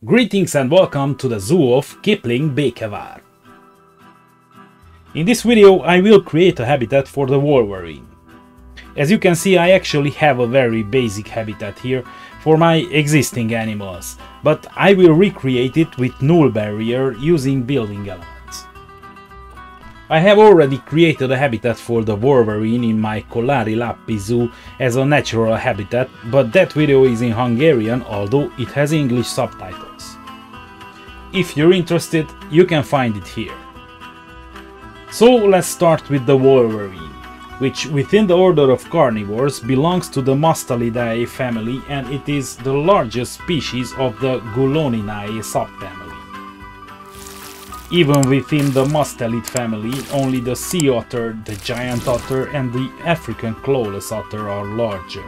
Greetings and welcome to the zoo of Kipling, Békevár. In this video I will create a habitat for the Wolverine. As you can see, I actually have a very basic habitat here for my existing animals, but I will recreate it with null barrier using building elements. I have already created a habitat for the Wolverine in my Kolari Lappi zoo as a natural habitat, but that video is in Hungarian, although it has English subtitles. If you're interested, you can find it here. So let's start with the Wolverine, which within the order of carnivores belongs to the Mustelidae family, and it is the largest species of the Guloninae subfamily. Even within the mustelid family, only the sea otter, the giant otter and the African clawless otter are larger,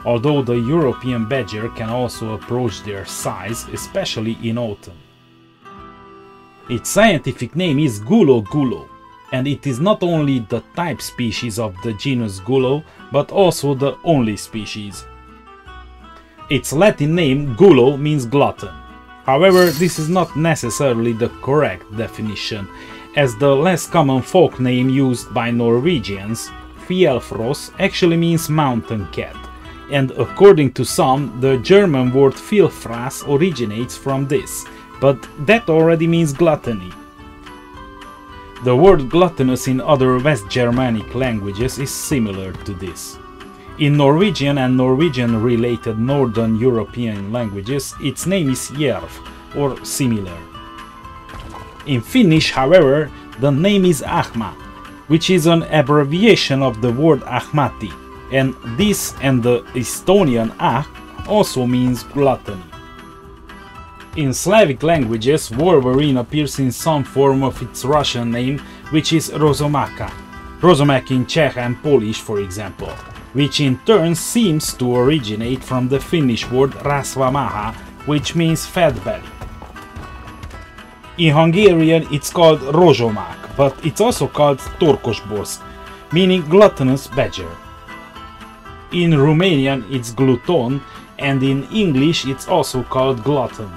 although the European badger can also approach their size, especially in autumn. Its scientific name is Gulo, and it is not only the type species of the genus Gulo, but also the only species. Its Latin name, Gulo, means glutton. However, this is not necessarily the correct definition, as the less common folk name used by Norwegians, Fjellfross, actually means mountain cat, and according to some, the German word Fjellfross originates from this, but that already means gluttony. The word gluttonous in other West Germanic languages is similar to this. In Norwegian and Norwegian-related Northern European languages, its name is Jerv, or similar. In Finnish, however, the name is Ahma, which is an abbreviation of the word Ahmati, and this and the Estonian ah also means gluttony. In Slavic languages, Wolverine appears in some form of its Russian name, which is Rozsomaka, Rosomak in Czech and Polish, for example, which in turn seems to originate from the Finnish word rosomaka, which means fat belly. In Hungarian it's called Rozsomák, but it's also called Torkosborz, meaning gluttonous badger. In Romanian it's Glouton, and in English it's also called Glutton.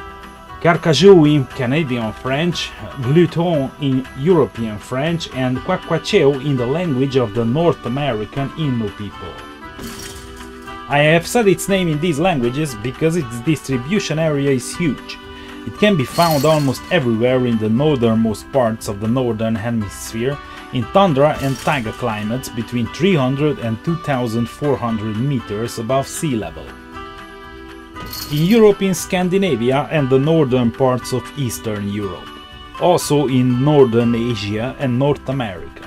Carcajou in Canadian French, Glouton in European French, and Carcajou in the language of the North American Innu people. I have said its name in these languages because its distribution area is huge. It can be found almost everywhere in the northernmost parts of the northern hemisphere, in tundra and taiga climates between 300 and 2400 meters above sea level. In Europe, in Scandinavia and the northern parts of Eastern Europe, also in Northern Asia and North America.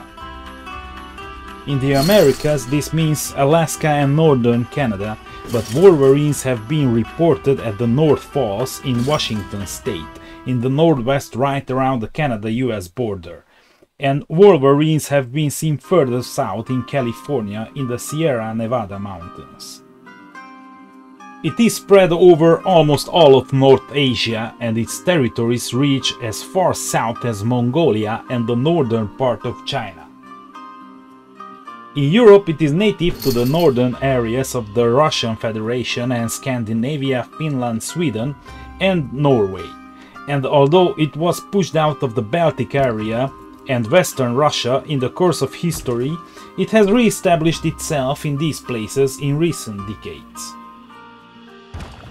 In the Americas this means Alaska and northern Canada, but wolverines have been reported at the North Falls in Washington state, in the northwest right around the Canada-US border, and wolverines have been seen further south in California in the Sierra Nevada mountains. It is spread over almost all of North Asia, and its territories reach as far south as Mongolia and the northern part of China. In Europe it is native to the northern areas of the Russian Federation and Scandinavia, Finland, Sweden and Norway, and although it was pushed out of the Baltic area and western Russia in the course of history, it has re-established itself in these places in recent decades.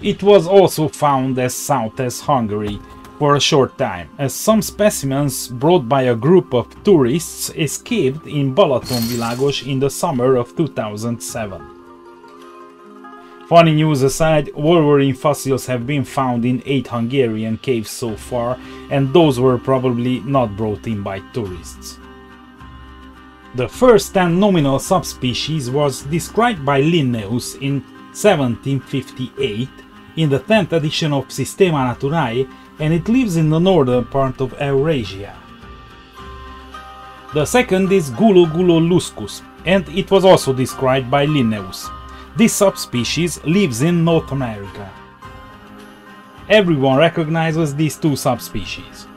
It was also found as south as Hungary for a short time, as some specimens brought by a group of tourists escaped in Balatonvilagos in the summer of 2007. Funny news aside, Wolverine fossils have been found in 8 Hungarian caves so far, and those were probably not brought in by tourists. The first 10 nominal subspecies was described by Linnaeus in 1758 in the 10th edition of Systema Naturae, and it lives in the northern part of Eurasia. The second is Gulo luscus, and it was also described by Linnaeus. This subspecies lives in North America. Everyone recognizes these two subspecies.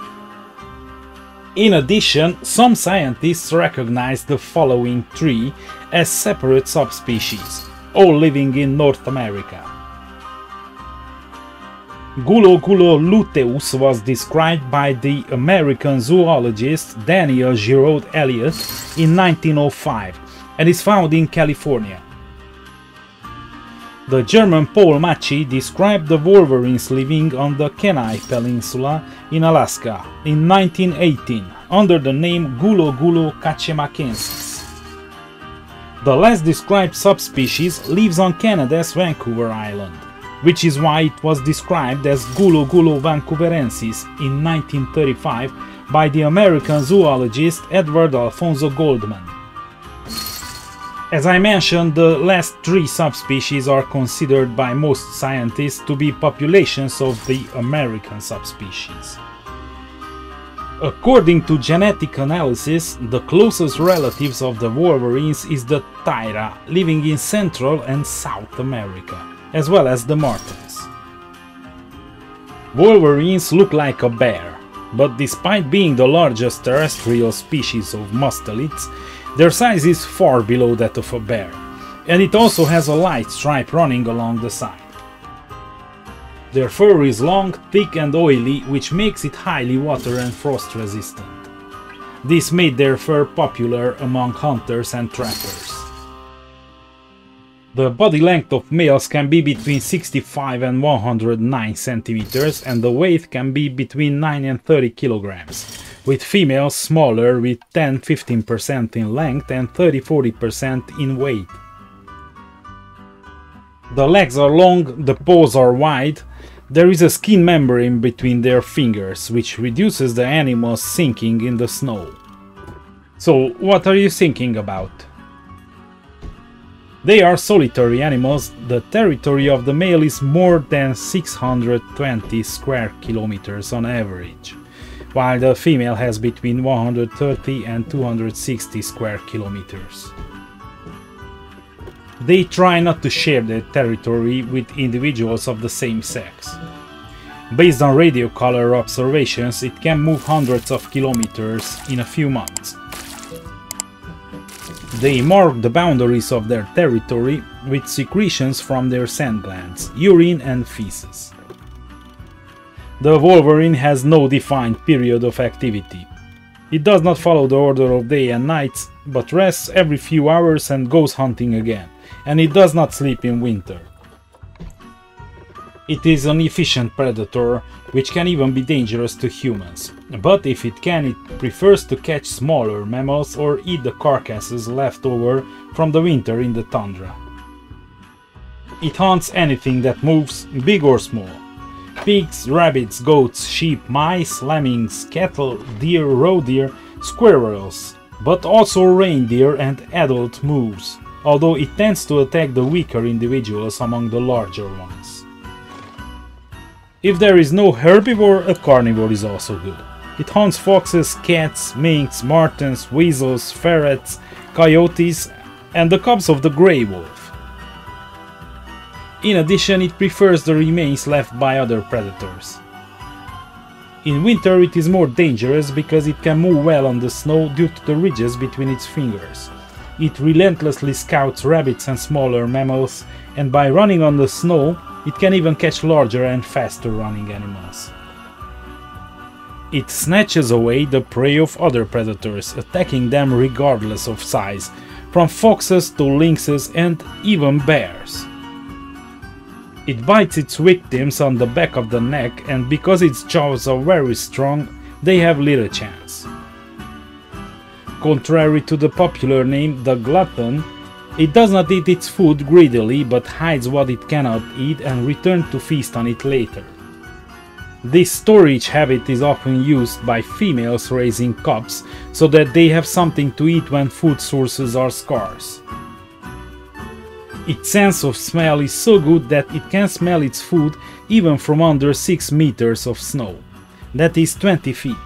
In addition, some scientists recognize the following 3 as separate subspecies, all living in North America. Gulo luteus was described by the American zoologist Daniel Giraud Elliott in 1905 and is found in California. The German Paul Matschie described the wolverines living on the Kenai Peninsula in Alaska in 1918 under the name Gulo kachemakensis. The last described subspecies lives on Canada's Vancouver Island, which is why it was described as Gulo vancouverensis in 1935 by the American zoologist Edward Alfonso Goldman. As I mentioned, the last three subspecies are considered by most scientists to be populations of the American subspecies. According to genetic analysis, the closest relatives of the wolverines is the taira, living in Central and South America, as well as the martens. Wolverines look like a bear, but despite being the largest terrestrial species of mustelids, their size is far below that of a bear, and it also has a light stripe running along the side. Their fur is long, thick and oily, which makes it highly water and frost resistant. This made their fur popular among hunters and trappers. The body length of males can be between 65 and 109 centimeters, and the weight can be between 9 and 30 kilograms, with females smaller with 10–15% in length and 30–40% in weight. The legs are long, the paws are wide. There is a skin membrane between their fingers, which reduces the animals sinking in the snow. So, what are you thinking about? They are solitary animals. The territory of the male is more than 620 square kilometers on average, while the female has between 130 and 260 square kilometers. They try not to share their territory with individuals of the same sex. Based on radio color observations, it can move hundreds of kilometers in a few months. They mark the boundaries of their territory with secretions from their scent glands, urine and feces. The wolverine has no defined period of activity. It does not follow the order of day and nights, but rests every few hours and goes hunting again, and it does not sleep in winter. It is an efficient predator, which can even be dangerous to humans, but if it can, it prefers to catch smaller mammals or eat the carcasses left over from the winter in the tundra. It hunts anything that moves, big or small. Pigs, rabbits, goats, sheep, mice, lemmings, cattle, deer, roe deer, squirrels, but also reindeer and adult moose, although it tends to attack the weaker individuals among the larger ones. If there is no herbivore, a carnivore is also good. It hunts foxes, cats, minks, martens, weasels, ferrets, coyotes, and the cubs of the grey wolf. In addition, it prefers the remains left by other predators. In winter it is more dangerous because it can move well on the snow due to the ridges between its fingers. It relentlessly scouts rabbits and smaller mammals, and by running on the snow, it can even catch larger and faster running animals. It snatches away the prey of other predators, attacking them regardless of size, from foxes to lynxes and even bears. It bites its victims on the back of the neck, and because its jaws are very strong, they have little chance. Contrary to the popular name the glutton, it does not eat its food greedily, but hides what it cannot eat and returns to feast on it later. This storage habit is often used by females raising cubs, so that they have something to eat when food sources are scarce. Its sense of smell is so good that it can smell its food even from under 6 meters of snow, that is 20 feet.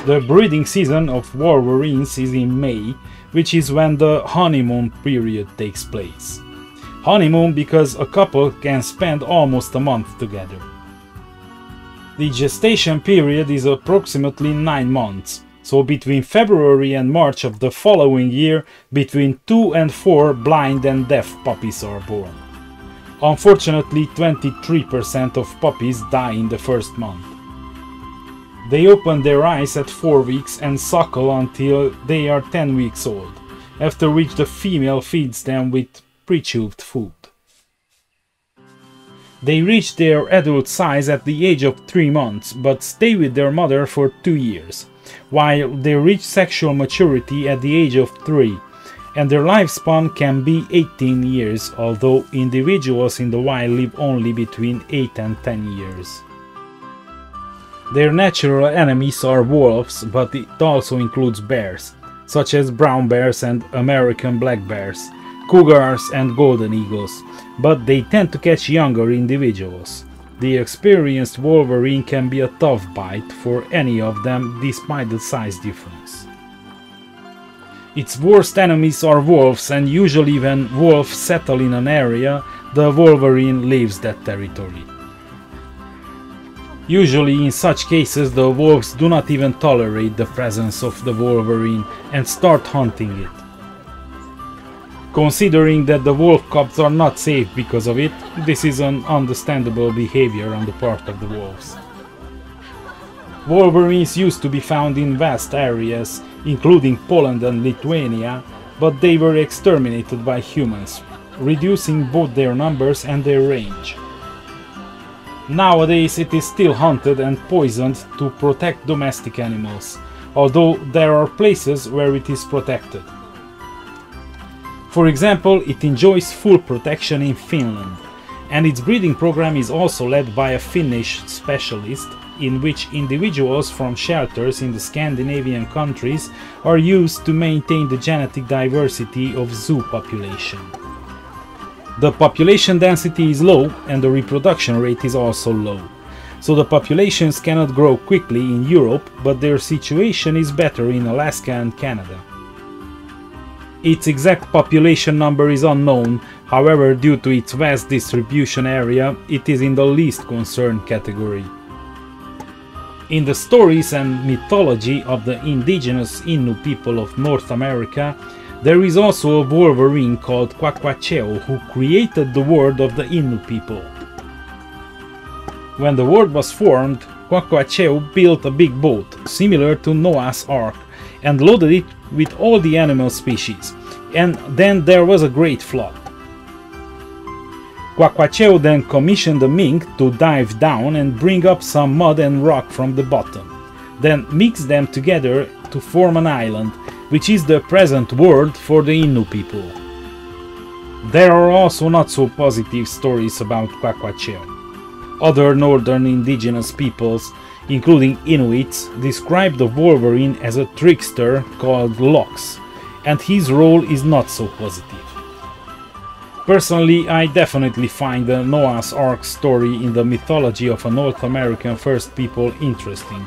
The breeding season of wolverines is in May, which is when the honeymoon period takes place. Honeymoon because a couple can spend almost a month together. The gestation period is approximately 9 months, so between February and March of the following year, between 2 and 4 blind and deaf puppies are born. Unfortunately, 23% of puppies die in the first month. They open their eyes at 4 weeks and suckle until they are 10 weeks old, after which the female feeds them with pre-chewed food. They reach their adult size at the age of 3 months, but stay with their mother for 2 years, while they reach sexual maturity at the age of 3, and their lifespan can be 18 years, although individuals in the wild live only between 8 and 10 years. Their natural enemies are wolves, but it also includes bears, such as brown bears and American black bears, cougars and golden eagles, but they tend to catch younger individuals. The experienced Wolverine can be a tough bite for any of them despite the size difference. Its worst enemies are wolves, and usually when wolves settle in an area, the Wolverine leaves that territory. Usually in such cases the wolves do not even tolerate the presence of the Wolverine and start hunting it. Considering that the wolf cubs are not safe because of it, this is an understandable behavior on the part of the wolves. Wolverines used to be found in vast areas, including Poland and Lithuania, but they were exterminated by humans, reducing both their numbers and their range. Nowadays it is still hunted and poisoned to protect domestic animals, although there are places where it is protected. For example, it enjoys full protection in Finland, and its breeding program is also led by a Finnish specialist, in which individuals from shelters in the Scandinavian countries are used to maintain the genetic diversity of zoo population. The population density is low and the reproduction rate is also low, so the populations cannot grow quickly in Europe, but their situation is better in Alaska and Canada. Its exact population number is unknown, however, due to its vast distribution area, it is in the least concerned category. In the stories and mythology of the indigenous Innu people of North America, there is also a Wolverine called Quaquacheo who created the world of the Innu people. When the world was formed, Quaquacheo built a big boat, similar to Noah's Ark, and loaded it with all the animal species, and then there was a great flood. Quaquacheo then commissioned a mink to dive down and bring up some mud and rock from the bottom, then mix them together to form an island, which is the present world for the Innu people. There are also not so positive stories about Quaquacheo. Other northern indigenous peoples, including Inuits, describe the Wolverine as a trickster called Lox, and his role is not so positive. Personally, I definitely find the Noah's Ark story in the mythology of a North American First People interesting.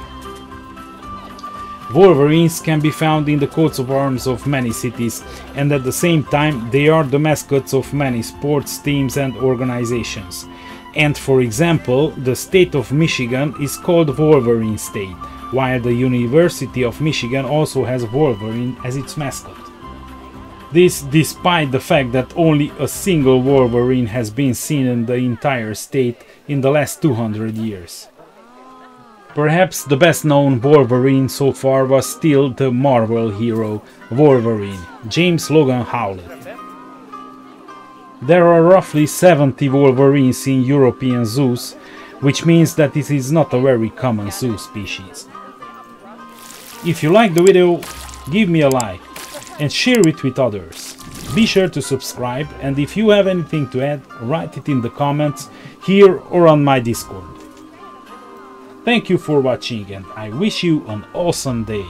Wolverines can be found in the coats of arms of many cities, and at the same time they are the mascots of many sports teams and organizations. And for example, the state of Michigan is called Wolverine State, while the University of Michigan also has Wolverine as its mascot. This despite the fact that only a single Wolverine has been seen in the entire state in the last 200 years. Perhaps the best known Wolverine so far was still the Marvel hero Wolverine, James Logan Howlett. There are roughly 70 Wolverines in European zoos, which means that it is not a very common zoo species. If you like the video, give me a like and share it with others. Be sure to subscribe, and if you have anything to add, write it in the comments here or on my Discord. Thank you for watching, and I wish you an awesome day.